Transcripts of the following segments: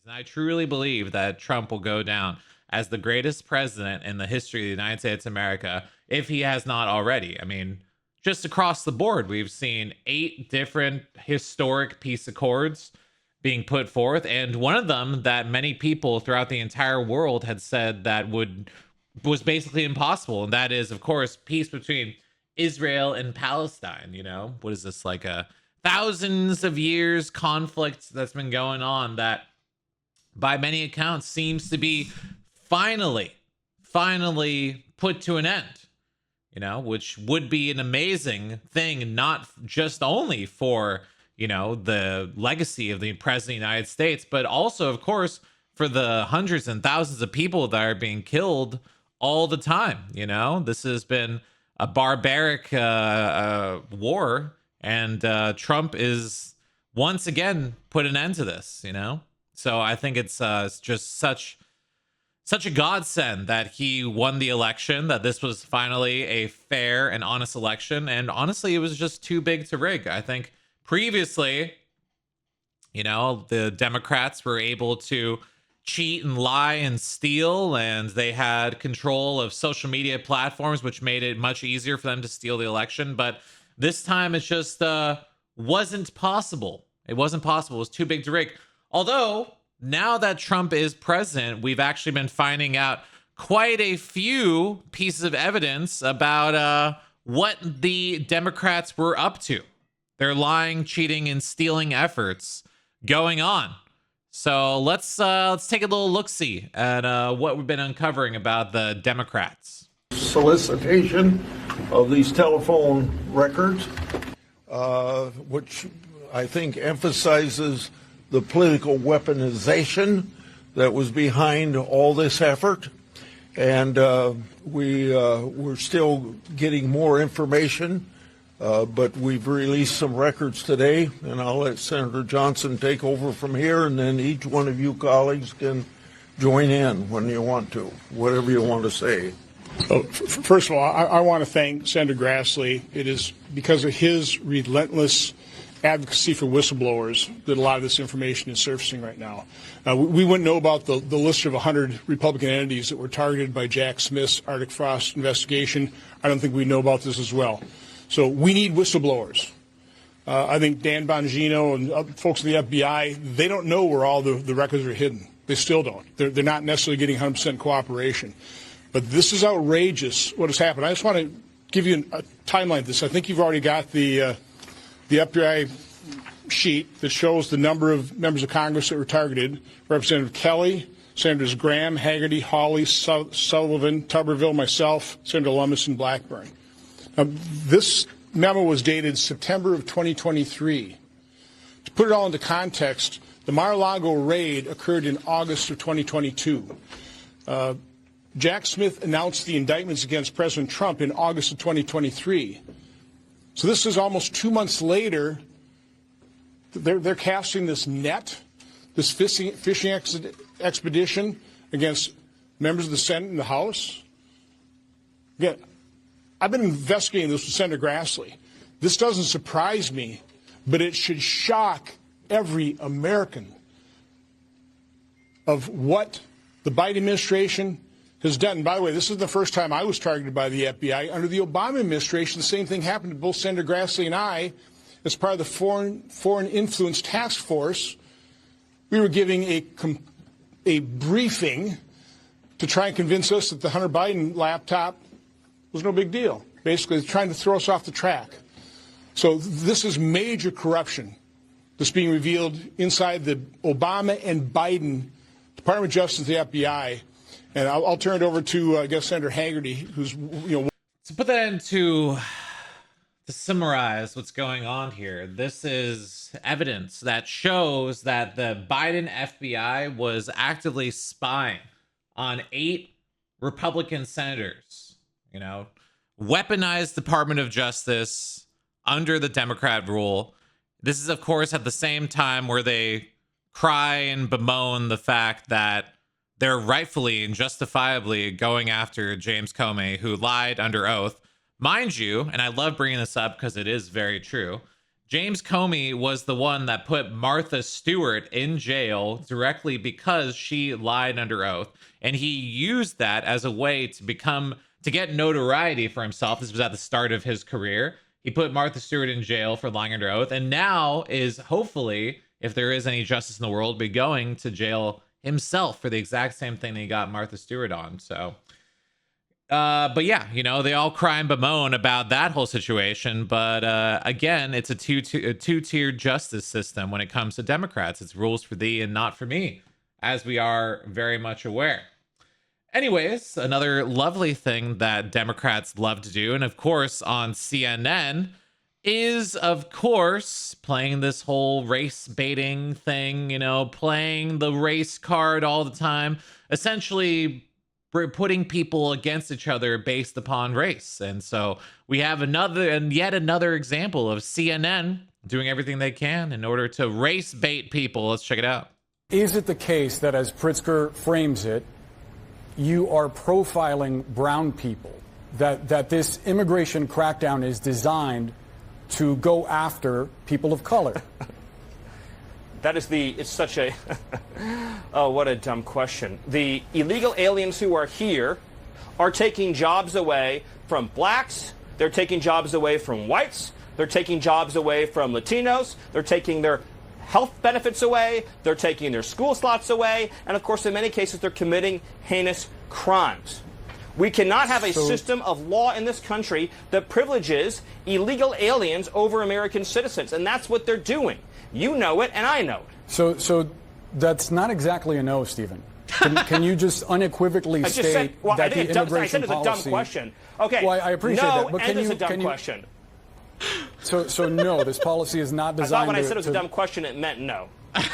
And I truly believe that Trump will go down as the greatest president in the history of the United States of America, if he has not already. I mean, just across the board, we've seen 8 different historic peace accords being put forth, and one of them that many people throughout the entire world had said that was basically impossible, and that is, of course, peace between Israel and Palestine. You know, what is this, like a thousands of years conflict that's been going on that by many accounts seems to be finally put to an end, you know, which would be an amazing thing, not just only for, you know, the legacy of the president of the United States, but also, of course, for the hundreds and thousands of people that are being killed all the time. You know, this has been a barbaric war, and Trump is once again put an end to this, you know? So I think it's just such a godsend that he won the election, that this was finally a fair and honest election. And honestly, it was just too big to rig. I think previously, you know, the Democrats were able to cheat and lie and steal, and they had control of social media platforms, which made it much easier for them to steal the election. But this time it just wasn't possible. It wasn't possible. It was too big to rig. Although, now that Trump is president, we've actually been finding out quite a few pieces of evidence about what the Democrats were up to. Their lying, cheating, and stealing efforts going on. So let's take a little look-see at what we've been uncovering about the Democrats. Solicitation of these telephone records, which I think emphasizes the political weaponization that was behind all this effort. And we're still getting more information, but we've released some records today, and I'll let Senator Johnson take over from here, and then each one of you colleagues can join in when you want to, whatever you want to say. First of all, I want to thank Senator Grassley. It is because of his relentless advocacy for whistleblowers that a lot of this information is surfacing right now. We wouldn't know about the list of 100 Republican entities that were targeted by Jack Smith's Arctic Frost investigation. I don't think we know about this as well. So we need whistleblowers. I think Dan Bongino and folks in the FBI, they don't know where all the records are hidden. They still don't. They're not necessarily getting 100% cooperation. But this is outrageous what has happened. I just want to give you a timeline of this. I think you've already got the FBI sheet that shows the number of members of Congress that were targeted. Representative Kelly, Senators Graham, Hagerty, Hawley, Sullivan, Tuberville, myself, Senator Lummis, and Blackburn. Now, this memo was dated September of 2023. To put it all into context, the Mar-a-Lago raid occurred in August of 2022. Jack Smith announced the indictments against President Trump in August of 2023. So this is almost 2 months later. They're casting this net, this fishing expedition against members of the Senate and the House. Again, I've been investigating this with Senator Grassley. This doesn't surprise me, but it should shock every American of what the Biden administration has done. And by the way, this is the first time I was targeted by the FBI. Under the Obama administration, the same thing happened to both Senator Grassley and I as part of the Foreign Influence Task Force. We were giving a briefing to try and convince us that the Hunter Biden laptop was no big deal. Basically, trying to throw us off the track. So this is major corruption that's being revealed inside the Obama and Biden Department of Justice, the FBI. And I'll turn it over to, I guess, Senator Hagerty, who's, To put that into, to summarize what's going on here, this is evidence that shows that the Biden FBI was actively spying on 8 Republican senators, weaponized Department of Justice under the Democrat rule. This is, of course, at the same time where they cry and bemoan the fact that they're rightfully and justifiably going after James Comey, who lied under oath. Mind you, and I love bringing this up because it is very true, James Comey was the one that put Martha Stewart in jail directly because she lied under oath. And he used that as a way to get notoriety for himself. This was at the start of his career. He put Martha Stewart in jail for lying under oath, and now is hopefully, if there is any justice in the world, be going to jail himself for the exact same thing that he got Martha Stewart on. So but yeah, they all cry and bemoan about that whole situation. But again, it's a two-tiered justice system when it comes to Democrats. It's rules for thee and not for me, as we are very much aware. Anyways, another lovely thing that Democrats love to do, and of course on CNN, is of course playing this whole race baiting thing, playing the race card all the time, essentially putting people against each other based upon race. And so we have yet another example of CNN doing everything they can in order to race bait people. Let's check it out. Is it the case that, as Pritzker frames it, you are profiling brown people, that this immigration crackdown is designed to go after people of color? It's such a, oh, what a dumb question. The illegal aliens who are here are taking jobs away from blacks. They're taking jobs away from whites. They're taking jobs away from Latinos. They're taking their health benefits away. They're taking their school slots away. And of course, in many cases, they're committing heinous crimes. We cannot have a system of law in this country that privileges illegal aliens over American citizens. And that's what they're doing. You know it, and I know it. So that's not exactly a no, Stephen. Can you just unequivocally state that the immigration I said policy... it's a dumb question. Okay. Well, I appreciate that, but it's a dumb question. So no, this policy is not designed. I thought when I said it was a dumb question, it meant no.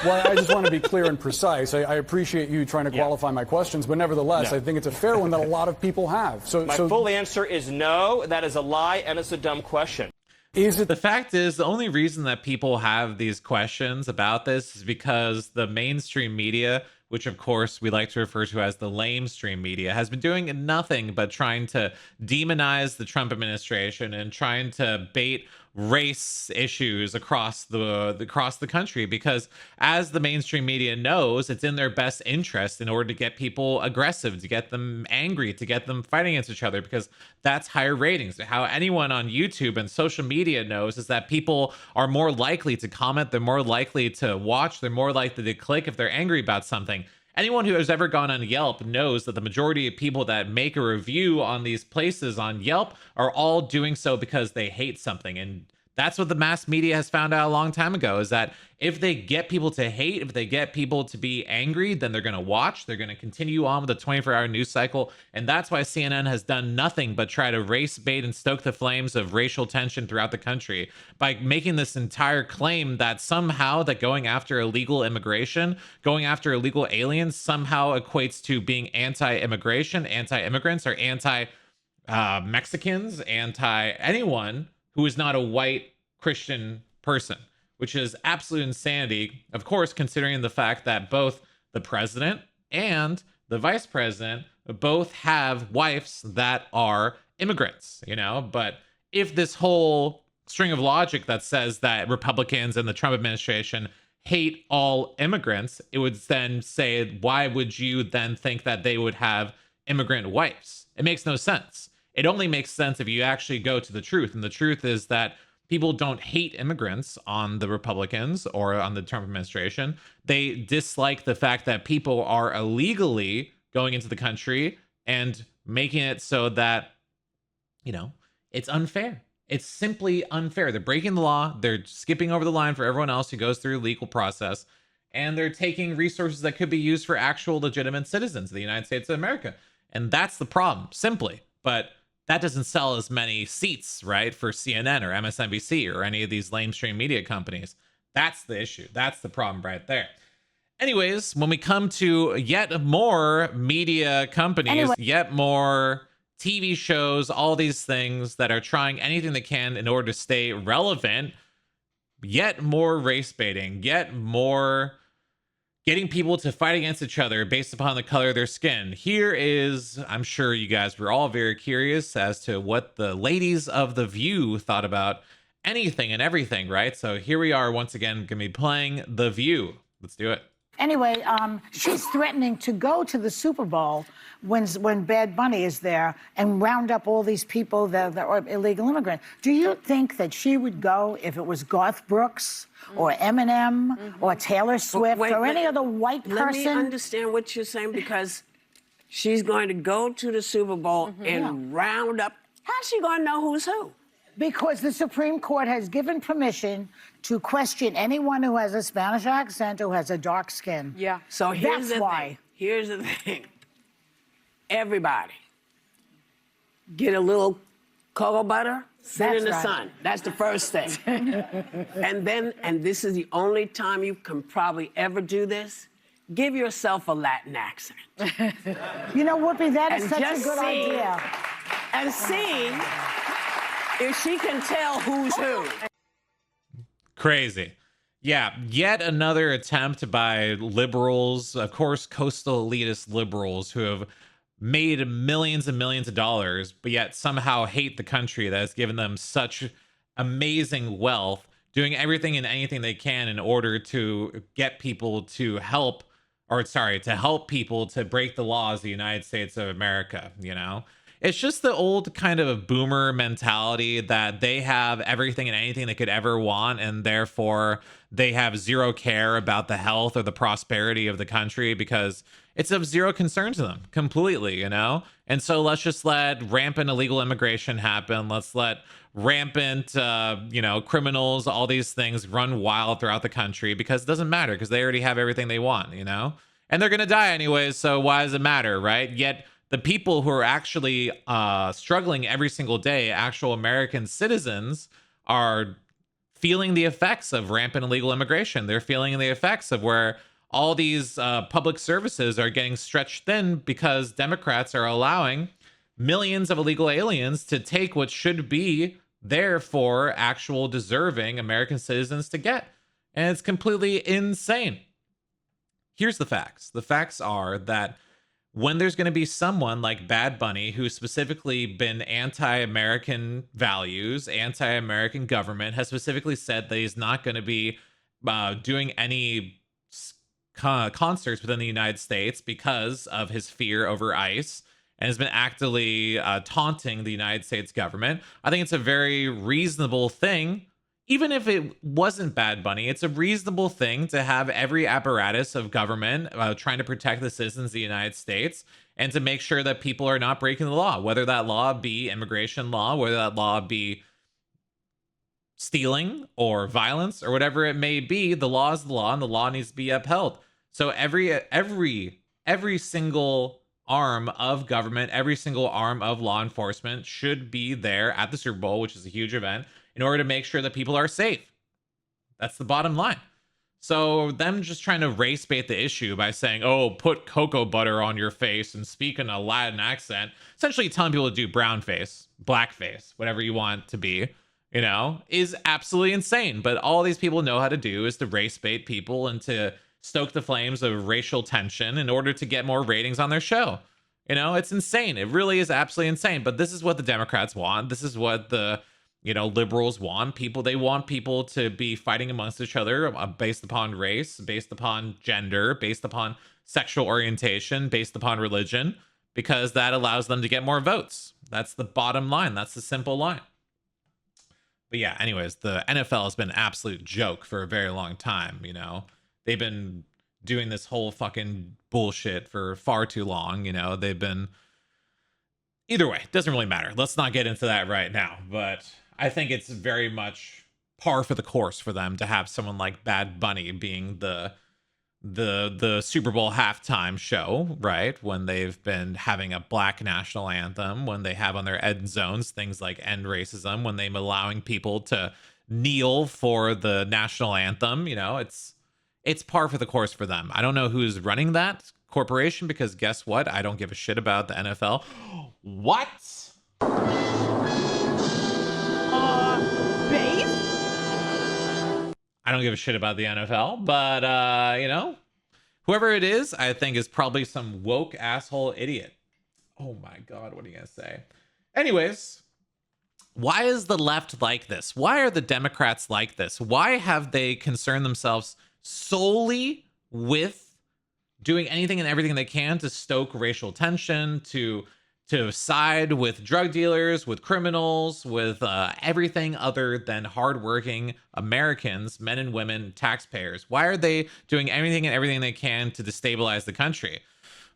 Well, I just want to be clear and precise. I appreciate you trying to qualify my questions, but nevertheless, No. I think it's a fair one that a lot of people have. My full answer is no. That is a lie, and it's a dumb question. The fact is, the only reason that people have these questions about this is because the mainstream media, which of course we like to refer to as the lamestream media, has been doing nothing but trying to demonize the Trump administration and trying to bait race issues across the country, because as the mainstream media knows, it's in their best interest in order to get people aggressive, to get them angry, to get them fighting against each other, because that's higher ratings. How anyone on YouTube and social media knows is that people are more likely to comment, they're more likely to watch, they're more likely to click if they're angry about something. Anyone who has ever gone on Yelp knows that the majority of people that make a review on these places on Yelp are all doing so because they hate something. And that's what the mass media has found out a long time ago, is that if they get people to hate, if they get people to be angry, then they're going to watch, they're going to continue on with the 24-hour news cycle. And that's why CNN has done nothing but try to race bait and stoke the flames of racial tension throughout the country by making this entire claim that somehow that going after illegal immigration, going after illegal aliens somehow equates to being anti-immigration, anti-immigrants, or anti-Mexicans, anti-anyone who is not a white Christian person, which is absolute insanity, of course, considering the fact that both the president and the vice president both have wives that are immigrants, But if this whole string of logic that says that Republicans and the Trump administration hate all immigrants, it would then say, why would you then think that they would have immigrant wives? It makes no sense. It only makes sense if you actually go to the truth. And the truth is that people don't hate immigrants on the Republicans or on the Trump administration. They dislike the fact that people are illegally going into the country and making it so that, it's unfair. It's simply unfair. They're breaking the law. They're skipping over the line for everyone else who goes through a legal process. And they're taking resources that could be used for actual legitimate citizens of the United States of America. And that's the problem, simply. But that doesn't sell as many seats, right, for CNN or MSNBC or any of these lamestream media companies. That's the issue. That's the problem right there. Anyways, when we come to yet more media companies, yet more TV shows, all these things that are trying anything they can in order to stay relevant, yet more race baiting, yet more getting people to fight against each other based upon the color of their skin. Here is, I'm sure you guys were all very curious as to what the ladies of The View thought about anything and everything, right? So here we are once again going to be playing The View. Let's do it. Anyway, she's threatening to go to the Super Bowl when Bad Bunny is there and round up all these people that are illegal immigrants. Do you think that she would go if it was Garth Brooks or Eminem or Taylor Swift or any other white person? Let me understand what you're saying, because she's going to go to the Super Bowl and round up. How's she going to know who's who? Because the Supreme Court has given permission to question anyone who has a Spanish accent or has a dark skin. Yeah. So here's That's the why. thing. Here's the thing. Everybody get a little cocoa butter, sit in the sun. That's the first thing. and this is the only time you can probably ever do this, give yourself a Latin accent. You know, Whoopi, that is And such a just good see- idea. And see if she can tell who's who. Crazy. Yeah, yet another attempt by liberals, of course, coastal elitist liberals who have made millions and millions of dollars, but yet somehow hate the country that has given them such amazing wealth, doing everything and anything they can in order to get people to help, or sorry, to help people to break the laws of the United States of America, you know? It's just the old kind of boomer mentality that they have everything and anything they could ever want, and therefore they have zero care about the health or the prosperity of the country because it's of zero concern to them completely, you know? And so let's just let rampant illegal immigration happen. Let's let rampant, criminals, all these things run wild throughout the country because it doesn't matter because they already have everything they want, you know? And they're going to die anyways, so why does it matter, right? Yet the people who are actually struggling every single day, actual American citizens, are feeling the effects of rampant illegal immigration. They're feeling the effects of where all these public services are getting stretched thin because Democrats are allowing millions of illegal aliens to take what should be there for actual deserving American citizens to get. And it's completely insane. Here's the facts. The facts are that when there's going to be someone like Bad Bunny who's specifically been anti-American values, anti-American government, has specifically said that he's not going to be doing any concerts within the United States because of his fear over ICE, and has been actively taunting the United States government. I think it's a very reasonable thing. Even if it wasn't Bad Bunny, it's a reasonable thing to have every apparatus of government trying to protect the citizens of the United States and to make sure that people are not breaking the law, whether that law be immigration law, whether that law be stealing or violence or whatever it may be. The law is the law, and the law needs to be upheld. So every single arm of government, every single arm of law enforcement should be there at the Super Bowl, which is a huge event, in order to make sure that people are safe. That's the bottom line. So them just trying to race bait the issue by saying, oh, put cocoa butter on your face and speak in a Latin accent, essentially telling people to do brown face, black face, whatever you want it to be, you know, is absolutely insane. But all these people know how to do is to race bait people and to stoke the flames of racial tension in order to get more ratings on their show. You know, it's insane. It really is absolutely insane. But this is what the Democrats want. This is what the liberals want. They want people to be fighting amongst each other based upon race, based upon gender, based upon sexual orientation, based upon religion, because that allows them to get more votes. That's the bottom line. That's the simple line. But yeah, anyways, the NFL has been an absolute joke for a very long time. You know, they've been doing this whole fucking bullshit for far too long. You know, they've been, either way, it doesn't really matter. Let's not get into that right now. But I think it's very much par for the course for them to have someone like Bad Bunny being the Super Bowl halftime show, right? When they've been having a black national anthem, when they have on their end zones things like end racism, when they're allowing people to kneel for the national anthem. You know, it's par for the course for them. I don't know who's running that corporation because guess what? I don't give a shit about the NFL. What? I don't give a shit about the NFL, but whoever it is, I think is probably some woke asshole idiot. Oh my God, what are you gonna say? Anyways, Why is the left like this? Why are the Democrats like this? Why have they concerned themselves solely with doing anything and everything they can to stoke racial tension, to side with drug dealers, with criminals, with everything other than hardworking Americans, men and women, taxpayers? Why are they doing anything and everything they can to destabilize the country?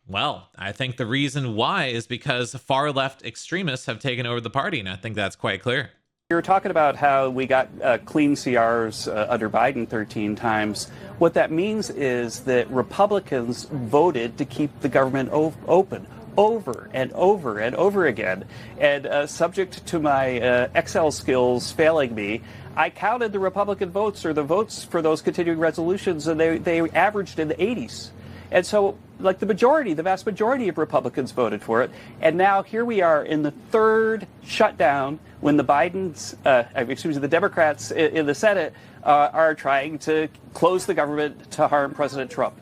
Well, I think the reason why is because far left extremists have taken over the party, and I think that's quite clear. You were talking about how we got clean CRs under Biden 13 times. What that means is that Republicans voted to keep the government open over and over and over again. And subject to my Excel skills failing me, I counted the Republican votes, or the votes for those continuing resolutions, and they averaged in the 80s. And so, like, the vast majority of Republicans voted for it. And now here we are in the third shutdown when the the Democrats in the Senate are trying to close the government to harm President Trump.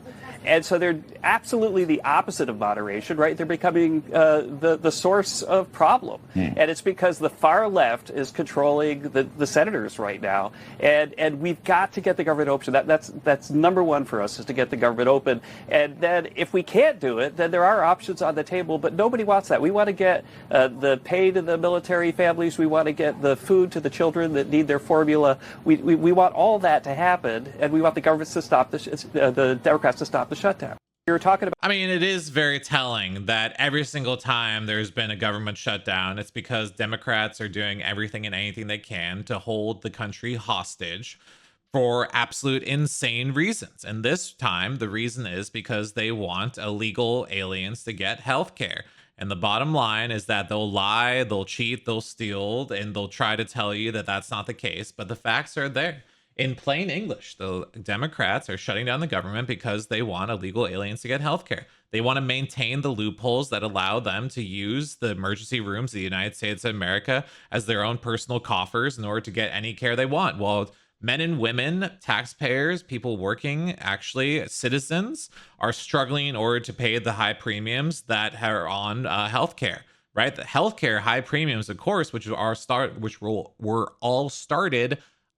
And so they're absolutely the opposite of moderation, right? They're becoming the source of problem. And it's because the far left is controlling the senators right now. And we've got to get the government open. That's number one for us, is to get the government open. And then if we can't do it, then there are options on the table. But nobody wants that. We want to get the pay to the military families. We want to get the food to the children that need their formula. We want all that to happen. And we want the government to stop the Democrats to stop the shutdown. You were talking about. I mean, it is very telling that every single time there's been a government shutdown, it's because Democrats are doing everything and anything they can to hold the country hostage for absolute insane reasons. And this time, the reason is because they want illegal aliens to get health care. And the bottom line is that they'll lie, they'll cheat, they'll steal, and they'll try to tell you that that's not the case. But the facts are there. In plain English, the Democrats are shutting down the government because they want illegal aliens to get health care. They want to maintain the loopholes that allow them to use the emergency rooms of the United States of America as their own personal coffers in order to get any care they want. While men and women, taxpayers, people working, actually citizens, are struggling in order to pay the high premiums that are on health care. Right? The healthcare high premiums, of course, which were all started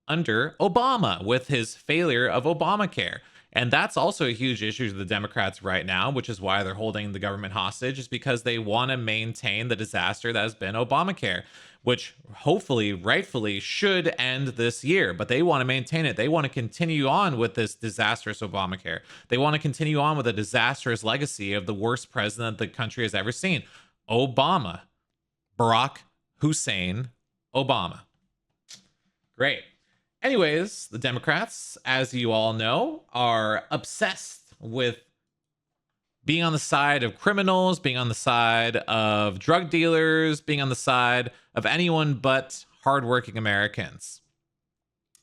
under Obama with his failure of Obamacare. And that's also a huge issue to the Democrats right now, which is why they're holding the government hostage, is because they want to maintain the disaster that has been Obamacare, which hopefully, rightfully, should end this year. But they want to maintain it. They want to continue on with this disastrous Obamacare. They want to continue on with a disastrous legacy of the worst president the country has ever seen. Obama. Barack Hussein Obama. Great. Anyways, the Democrats, as you all know, are obsessed with being on the side of criminals, being on the side of drug dealers, being on the side of anyone but hardworking Americans.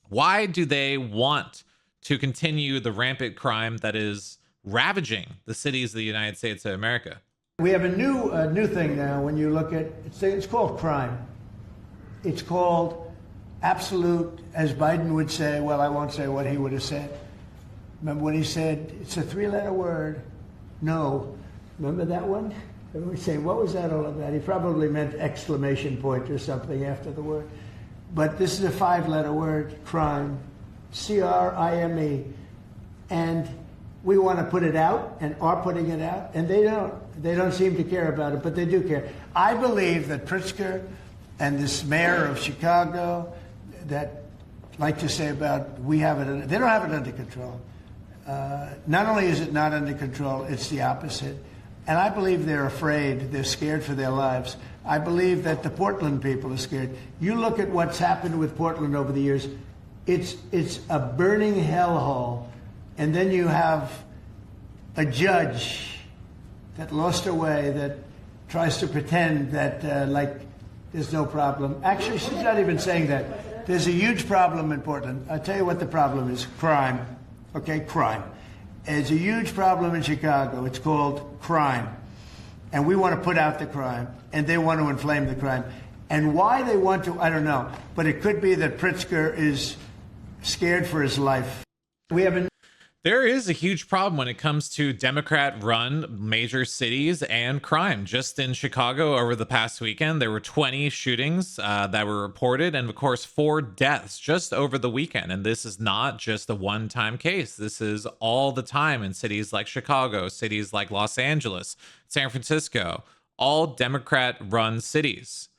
Why do they want to continue the rampant crime that is ravaging the cities of the United States of America? We have a new thing now. When you look at it's called crime. It's called absolute, as Biden would say. Well, I won't say what he would have said. Remember when he said it's a 3-letter word? No. Remember that one? And we say, what was that all about? He probably meant exclamation point or something after the word. But this is a 5-letter word, crime, C-R-I-M-E, and we want to put it out, and are putting it out, and they don't. They don't seem to care about it, but they do care. I believe that Pritzker and this mayor of Chicago that like to say about they don't have it under control. Not only is it not under control, it's the opposite. And I believe they're afraid, they're scared for their lives. I believe that the Portland people are scared. You look at what's happened with Portland over the years, it's a burning hellhole. And then you have a judge that lost her way, that tries to pretend that like there's no problem. Actually, she's not even saying that. There's a huge problem in Portland. I'll tell you what the problem is. Crime. Okay, crime. There's a huge problem in Chicago. It's called crime. And we want to put out the crime. And they want to inflame the crime. And why they want to, I don't know. But it could be that Pritzker is scared for his life. We have a There is a huge problem when it comes to Democrat-run major cities and crime. Just in Chicago over the past weekend, there were 20 shootings that were reported, and of course 4 deaths just over the weekend. And this is not just a one-time case. This is all the time in cities like Chicago, cities like Los Angeles, San Francisco, all Democrat-run cities.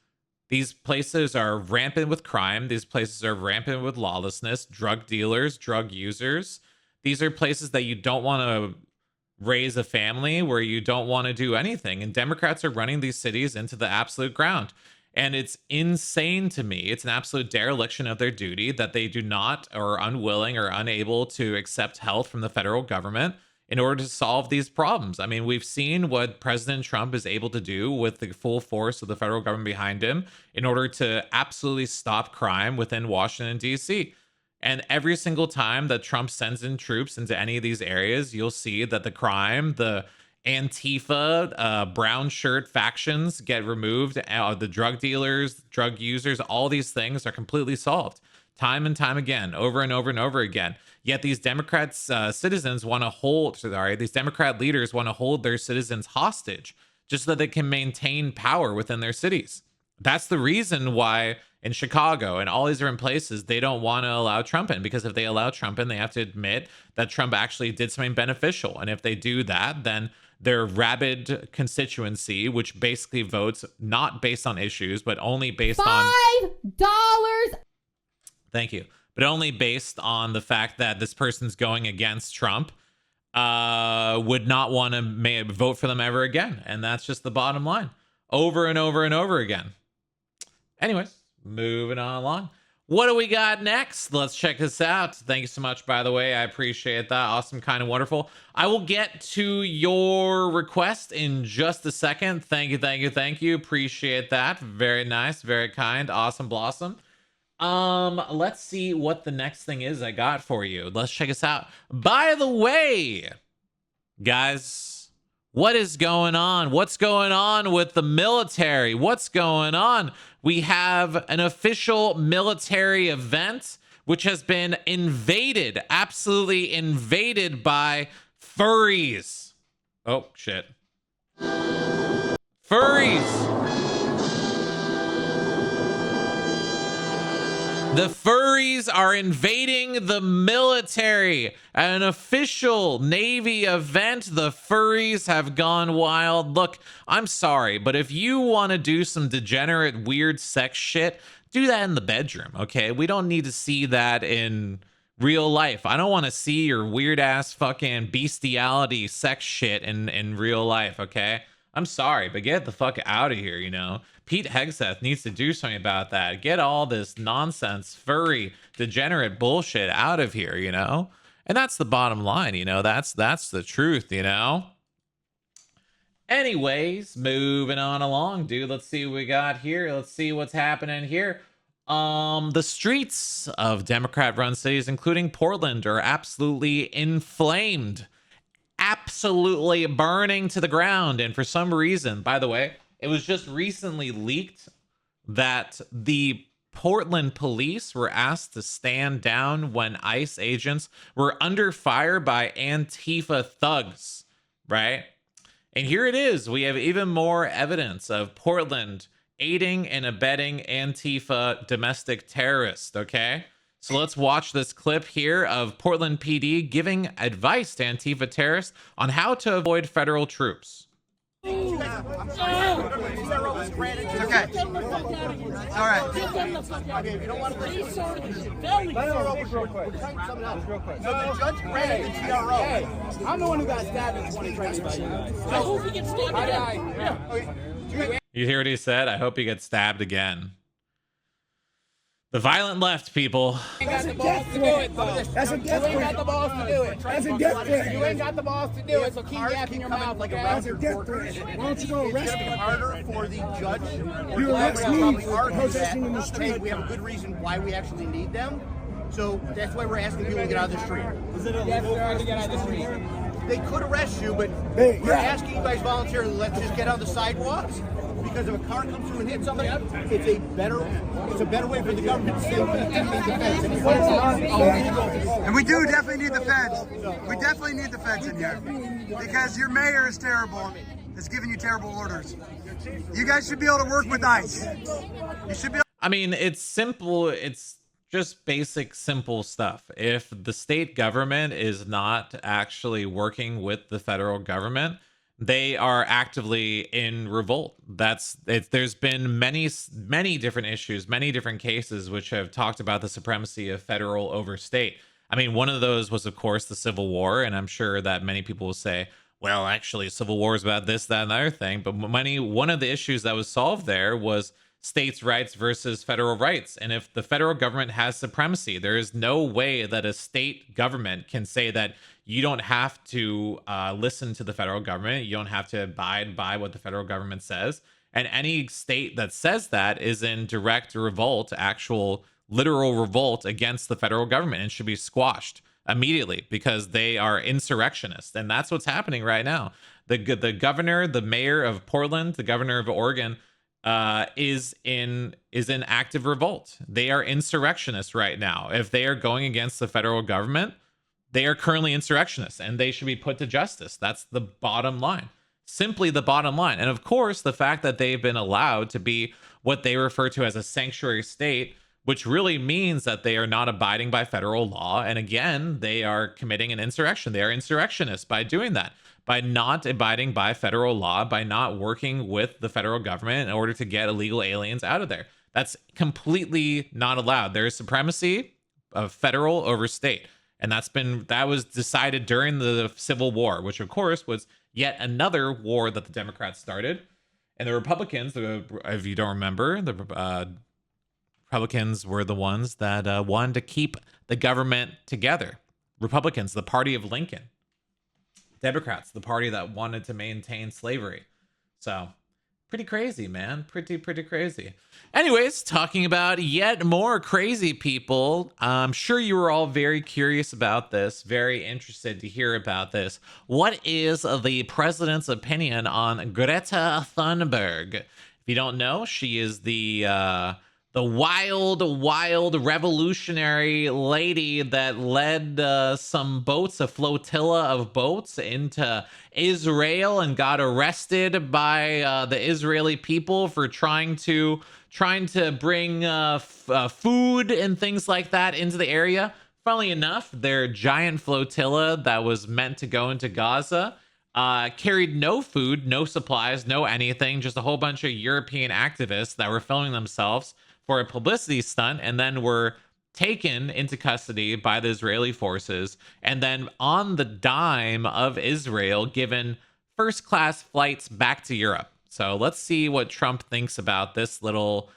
These places are rampant with crime. These places are rampant with lawlessness, drug dealers, drug users. These are places that you don't want to raise a family, where you don't want to do anything. And Democrats are running these cities into the absolute ground. And it's insane to me. It's an absolute dereliction of their duty that they do not, or are unwilling or unable to accept help from the federal government in order to solve these problems. I mean, we've seen what President Trump is able to do with the full force of the federal government behind him in order to absolutely stop crime within Washington, D.C. And every single time that Trump sends in troops into any of these areas, you'll see that the crime, the Antifa, brown shirt factions get removed. The drug dealers, drug users, all these things are completely solved time and time again, over and over and over again. Yet these Democrats, citizens want to hold, these Democrat leaders want to hold their citizens hostage just so that they can maintain power within their cities. That's the reason why in Chicago and all these different places, they don't want to allow Trump in, because if they allow Trump in, they have to admit that Trump actually did something beneficial. And if they do that, then their rabid constituency, which basically votes not based on issues, but only based on $5. Thank you. But only based on the fact that this person's going against Trump, would not want to vote for them ever again. And that's just the bottom line, over and over and over again. Anyways, moving on along. What do we got next? Let's check this out. Thank you so much, by the way. I appreciate that. Awesome, kind of wonderful. I will get to your request in just a second. Thank you, thank you, thank you. Appreciate that. Very nice, very kind. Awesome blossom. Let's see what the next thing is I got for you. Let's check this out. By the way, guys, what is going on? What's going on with the military? What's going on? We have an official military event which has been invaded, absolutely invaded by furries. Oh, shit. Furries. The furries are invading the military. At an official Navy event, the furries have gone wild. Look, I'm sorry, but if you want to do some degenerate, weird sex shit, do that in the bedroom, okay? We don't need to see that in real life. I don't want to see your weird-ass fucking bestiality sex shit in real life, okay? I'm sorry, but get the fuck out of here, you know? Pete Hegseth needs to do something about that. Get all this nonsense, furry, degenerate bullshit out of here, you know? And that's the bottom line, you know? That's the truth, you know? Anyways, moving on along, dude. Let's see what we got here. Let's see what's happening here. The streets of Democrat-run cities, including Portland, are absolutely inflamed. Absolutely burning to the ground. And for some reason, by the way, it was just recently leaked that the Portland police were asked to stand down when ICE agents were under fire by Antifa thugs, right? And here it is. We have even more evidence of Portland aiding and abetting Antifa domestic terrorists, okay? So let's watch this clip here of Portland PD giving advice to Antifa terrorists on how to avoid federal troops. Okay. All right. You don't want to listen. So the judge granted the TRO. I'm the one who got stabbed in 2020. I hope he gets stabbed again. You hear what he said? I hope he gets stabbed again. The violent left, people. You ain't got the balls to do it, though. That's a death threat. You ain't got the balls to do it. That's a death threat. You ain't got the balls to do it, so keep yapping your mouth like a That's a death threat. Why don't you go arrest him? It's harder for the judge. You arrest me for protesting in the street. Hey, we have a good reason why we actually need them. So that's why we're asking people to get out of the street. Is it illegal to get out of the street? They could arrest you, but we're asking you guys voluntarily. Let's just get on the sidewalks. because if a car comes through and hits somebody, it's a better way for the government to say we need the feds in here. And we do definitely need the feds. We definitely need the feds in here because your mayor is terrible. Is giving you terrible orders. You guys should be able to work with ICE. You should be. I mean, it's simple. It's just basic, simple stuff. If the state government is not actually working with the federal government, they are actively in revolt. There's been many different issues, many different cases which have talked about the supremacy of federal over state. I mean, one of those was, of course, the Civil War, and I'm sure that many people will say, well, actually, Civil War is about this, that, and the other thing. But one of the issues that was solved there was states' rights versus federal rights. And if the federal government has supremacy, there is no way that a state government can say that you don't have to listen to the federal government. You don't have to abide by what the federal government says. And any state that says that is in direct revolt, actual literal revolt against the federal government, and should be squashed immediately because they are insurrectionists. And that's what's happening right now. The governor, the mayor of Portland, the governor of Oregon, is in active revolt. They are insurrectionists right now. If they are going against the federal government, they are currently insurrectionists and they should be put to justice. That's the bottom line. Simply the bottom line. And of course, the fact that they've been allowed to be what they refer to as a sanctuary state, which really means that they are not abiding by federal law. And again, they are committing an insurrection. They are insurrectionists by doing that, by not abiding by federal law, by not working with the federal government in order to get illegal aliens out of there. That's completely not allowed. There is supremacy of federal over state. And that was decided during the Civil War, which of course was yet another war that the Democrats started. And the Republicans, if you don't remember, the Republicans were the ones that wanted to keep the government together. Republicans, the party of Lincoln. Democrats, the party that wanted to maintain slavery. So pretty crazy, man. Pretty crazy. Anyways, talking about yet more crazy people. I'm sure you were all very curious about this, very interested to hear about this. What is the president's opinion on Greta Thunberg? If you don't know, she is the wild revolutionary lady that led some boats, a flotilla of boats, into Israel and got arrested by the Israeli people for trying to bring food and things like that into the area. Funnily enough, their giant flotilla that was meant to go into Gaza carried no food, no supplies, no anything, just a whole bunch of European activists that were filming themselves for a publicity stunt, and then were taken into custody by the Israeli forces, and then on the dime of Israel, given first-class flights back to Europe. So let's see what Trump thinks about this little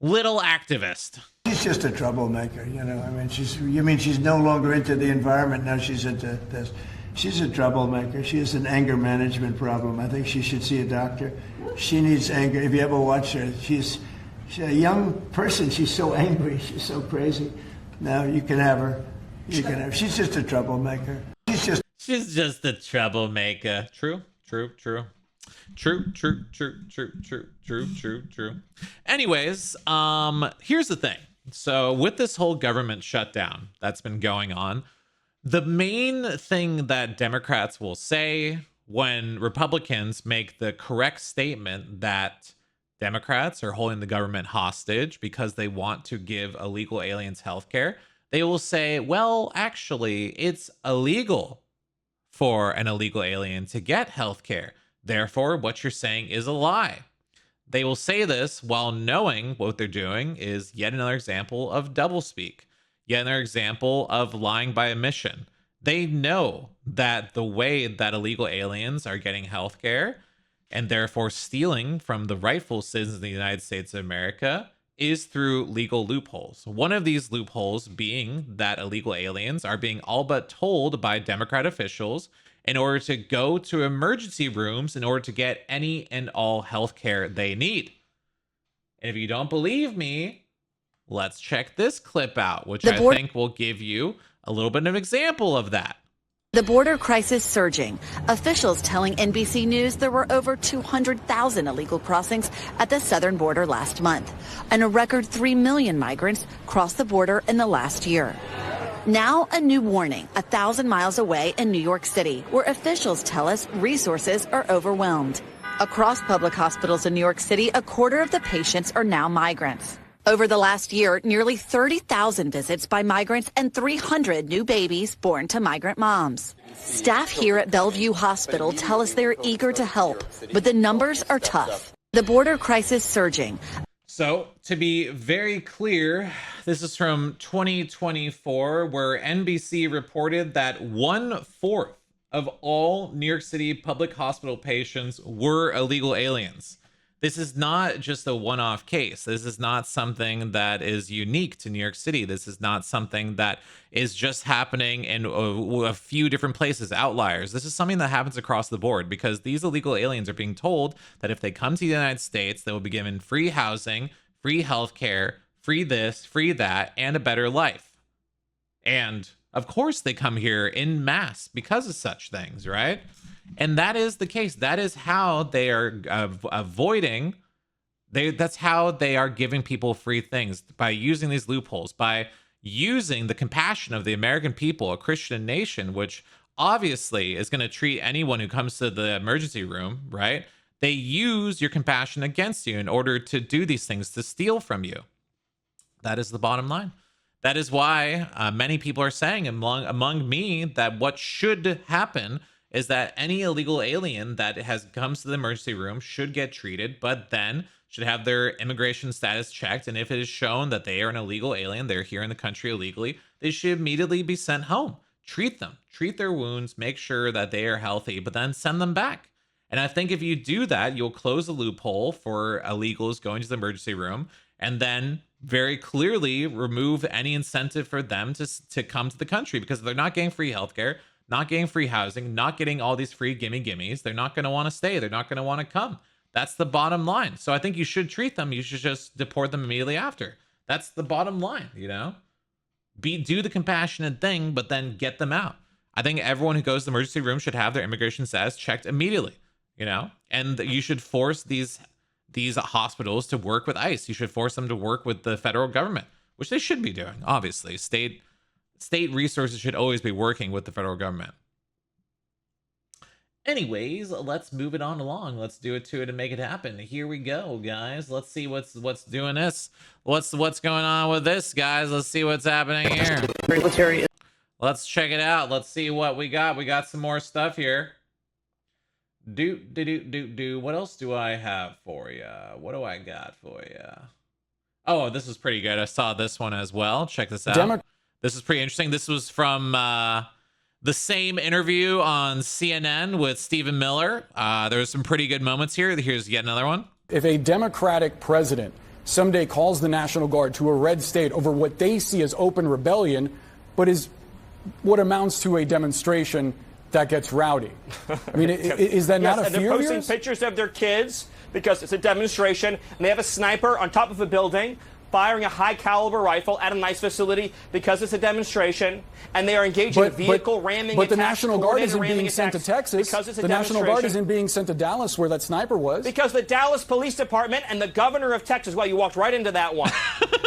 activist. She's just a troublemaker, you know. I mean, she's no longer into the environment now. She's into this. She's a troublemaker. She has an anger management problem. I think she should see a doctor. She needs anger. If you ever watch her, she's a young person. She's so angry. She's so crazy. Now you can have her. She's just a troublemaker. She's just a troublemaker. True. Anyways, here's the thing. So with this whole government shutdown that's been going on, the main thing that Democrats will say when Republicans make the correct statement that Democrats are holding the government hostage because they want to give illegal aliens health care, they will say, well, actually, it's illegal for an illegal alien to get health care. Therefore, what you're saying is a lie. They will say this while knowing what they're doing is yet another example of doublespeak, yet another example of lying by omission. They know that the way that illegal aliens are getting health care and therefore stealing from the rightful citizens of the United States of America is through legal loopholes. One of these loopholes being that illegal aliens are being all but told by Democrat officials in order to go to emergency rooms in order to get any and all health care they need. And if you don't believe me, let's check this clip out, which I think will give you a little bit of an example of that. The border crisis surging. Officials telling NBC News there were over 200,000 illegal crossings at the southern border last month, and a record 3 million migrants crossed the border in the last year. Now, a new warning 1,000 miles away in New York City, where officials tell us resources are overwhelmed. Across public hospitals in New York City, a quarter of the patients are now migrants. Over the last year, nearly 30,000 visits by migrants and 300 new babies born to migrant moms. Staff here at Bellevue Hospital tell us they're eager to help, but the numbers are tough. The border crisis surging. So, to be very clear, this is from 2024, where NBC reported that 1/4 of all New York City public hospital patients were illegal aliens. This is not just a one-off case. This is not something that is unique to New York City. This is not something that is just happening in a few different places, outliers. This is something that happens across the board, because these illegal aliens are being told that if they come to the United States, they will be given free housing, free healthcare, free this, free that, and a better life. And of course they come here in mass because of such things, right? And that is the case. That is how they are avoiding. That's how they are giving people free things, by using these loopholes, by using the compassion of the American people, a Christian nation, which obviously is going to treat anyone who comes to the emergency room, right? They use your compassion against you in order to do these things, to steal from you. That is the bottom line. That is why many people are saying among me that what should happen is that any illegal alien that comes to the emergency room should get treated, but then should have their immigration status checked. And if it is shown that they are an illegal alien, they're here in the country illegally, they should immediately be sent home. Treat them, treat their wounds, make sure that they are healthy, but then send them back. And I think if you do that, you'll close the loophole for illegals going to the emergency room, and then very clearly remove any incentive for them to come to the country, because they're not getting free healthcare, not getting free housing, not getting all these free gimmies. They're not going to want to stay. They're not going to want to come. That's the bottom line. So I think you should treat them. You should just deport them immediately after. That's the bottom line, you know? Do the compassionate thing, but then get them out. I think everyone who goes to the emergency room should have their immigration status checked immediately, you know? And you should force these hospitals to work with ICE. You should force them to work with the federal government, which they should be doing, obviously. State resources should always be working with the federal government. Anyways, let's move it on along. Let's do it to it and make it happen. Here we go, guys. Let's see what's doing this. What's going on with this, guys? Let's see what's happening here. Let's check it out. Let's see what we got. We got some more stuff here. What else do I have for you? What do I got for you? Oh, this is pretty good. I saw this one as well. Check this out. This is pretty interesting. This was from the same interview on CNN with Stephen Miller. There's some pretty good moments here. Here's yet another one. If a Democratic president someday calls the National Guard to a red state over what they see as open rebellion, but is what amounts to a demonstration that gets rowdy. I mean, is that not a and fear they're of posting yours? pictures of their kids because it's a demonstration, and they have a sniper on top of a building firing a high-caliber rifle at a nice facility because it's a demonstration, and they are engaging in vehicle ramming But the attacks, National Guard isn't being sent to Texas. because it's a The National Guard demonstration. isn't being sent to Dallas, where that sniper was. Because the Dallas Police Department and the governor of Texas, well, you walked right into that one,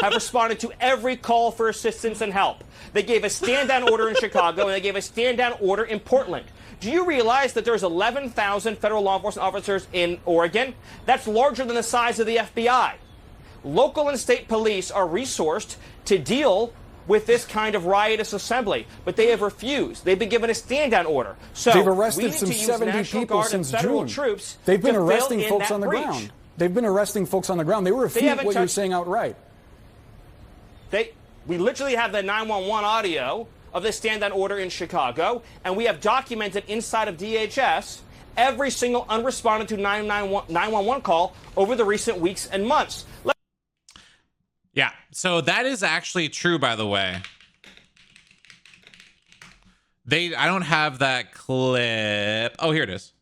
have responded to every call for assistance and help. They gave a stand-down order in Chicago, and they gave a stand-down order in Portland. Do you realize that there's 11,000 federal law enforcement officers in Oregon? That's larger than the size of the FBI. Local and state police are resourced to deal with this kind of riotous assembly, but they have refused. They've been given a stand-down order. So they've we arrested need some to use 70 National people Guard since and federal June. troops They've been to fill arresting in folks that on the breach. ground. They've been arresting folks on the ground. They refute haven't what you're touched- saying outright. We literally have the 911 audio of the stand-down order in Chicago, and we have documented inside of DHS every single unresponded to 911 call over the recent weeks and months. Yeah, so that is actually true, by the way. I don't have that clip. Oh, here it is.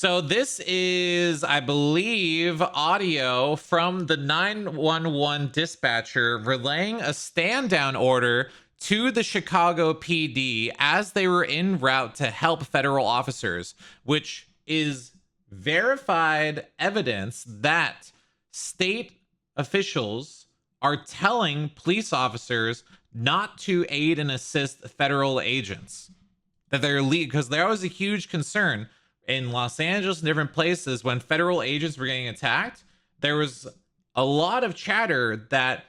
So this is, I believe, audio from the 911 dispatcher relaying a stand-down order to the Chicago PD as they were en route to help federal officers, which is verified evidence that state officials are telling police officers not to aid and assist federal agents. That they're because there was a huge concern in Los Angeles and different places when federal agents were getting attacked. There was a lot of chatter that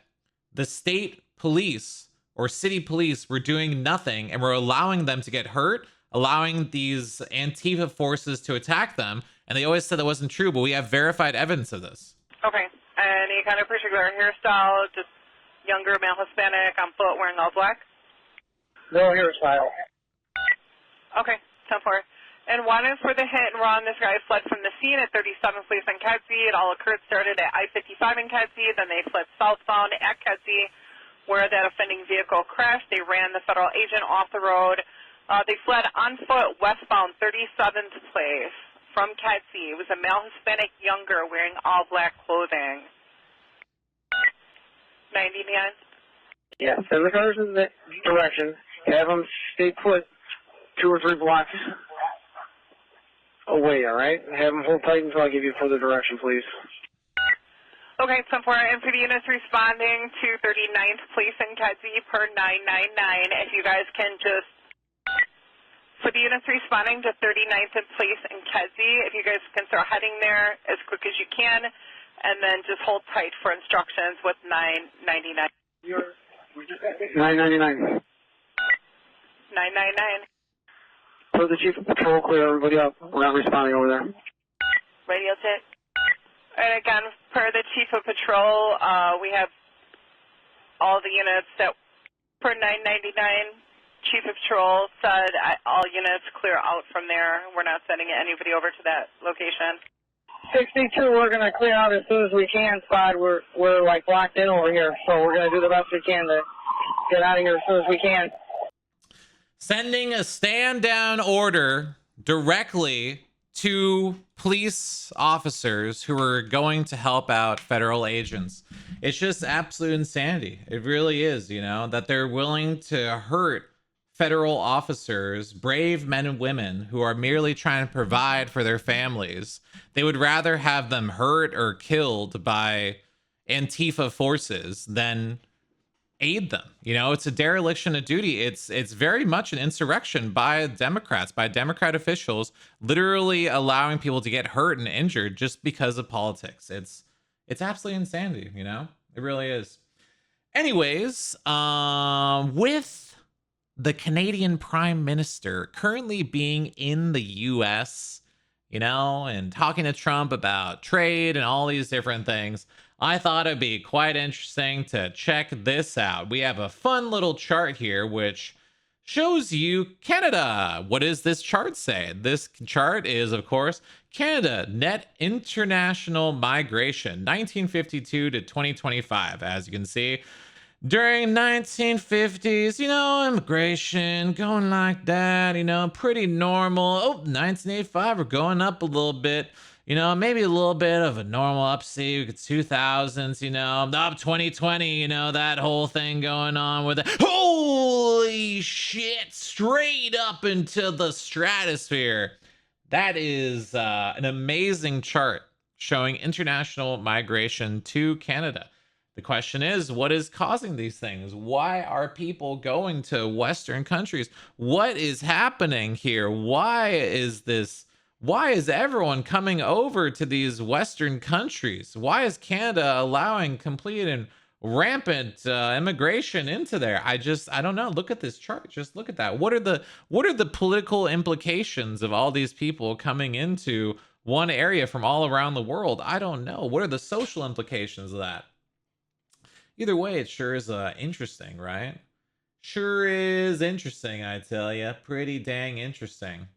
the state police or city police were doing nothing and were allowing them to get hurt, allowing these Antifa forces to attack them. And they always said that wasn't true, but we have verified evidence of this. Okay. Any kind of particular hairstyle, just younger male Hispanic on foot wearing all black? No hairstyle. Okay, 10-4. And one is for the hit and run. This guy fled from the scene at 37th Place in Kedzie. It all started at I-55 in Kedzie. Then they fled southbound at Kedzie, where that offending vehicle crashed. They ran the federal agent off the road. They fled on foot westbound 37th Place from Kedzie. It was a male Hispanic younger wearing all black clothing. 99. Yeah, send the cars in that direction. Have them stay put 2 or 3 blocks away, all right? Have them hold tight until I give you further direction, please. Okay, 10-4. And for the units responding to 39th Place in Kedzie per 999, if you guys can just, for the units responding to 39th Place in Kedzie, if you guys can start heading there as quick as you can, and then just hold tight for instructions with 999. 999. 999. For the chief of patrol, clear everybody up. We're not responding over there. Radio check. And again, per the chief of patrol, we have all the units that, per 999, chief of patrol said all units clear out from there. We're not sending anybody over to that location. 62, we're going to clear out as soon as we can, Spot. We're like locked in over here, so we're going to do the best we can to get out of here as soon as we can. Sending a stand down order directly to police officers who are going to help out federal agents. It's just absolute insanity. It really is, you know, that they're willing to hurt federal officers, brave men and women who are merely trying to provide for their families. They would rather have them hurt or killed by Antifa forces than aid them. You know, it's a dereliction of duty. It's very much an insurrection by Democrats, by Democrat officials, literally allowing people to get hurt and injured just because of politics. It's absolutely insanity, you know? It really is. Anyways, with the Canadian Prime Minister currently being in the US, you know, and talking to Trump about trade and all these different things, I thought it'd be quite interesting to check this out. We have a fun little chart here which shows you Canada. What does this chart say? This chart is, of course, Canada net international migration 1952 to 2025. As you can see, during 1950s, you know, immigration going like that, you know, pretty normal. Oh, 1985, we're going up a little bit. You know, maybe a little bit of a normal upsee. 2000s, you know, up 2020, you know, that whole thing going on with it. Holy shit, straight up into the stratosphere. That is an amazing chart showing international migration to Canada. The question is, what is causing these things? Why are people going to Western countries? What is happening here? Why is everyone coming over to these Western countries? Why is Canada allowing complete and rampant immigration into there? I don't know. Look at this chart. Just look at that. What are the political implications of all these people coming into one area from all around the world? I don't know. What are the social implications of that? Either way, it sure is interesting, right? Sure is interesting, I tell ya. Pretty dang interesting.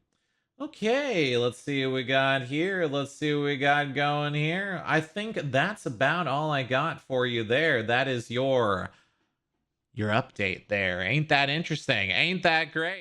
Okay, let's see what we got here. Let's see what we got going here. I think that's about all I got for you there. That is your update there. Ain't that interesting? Ain't that great?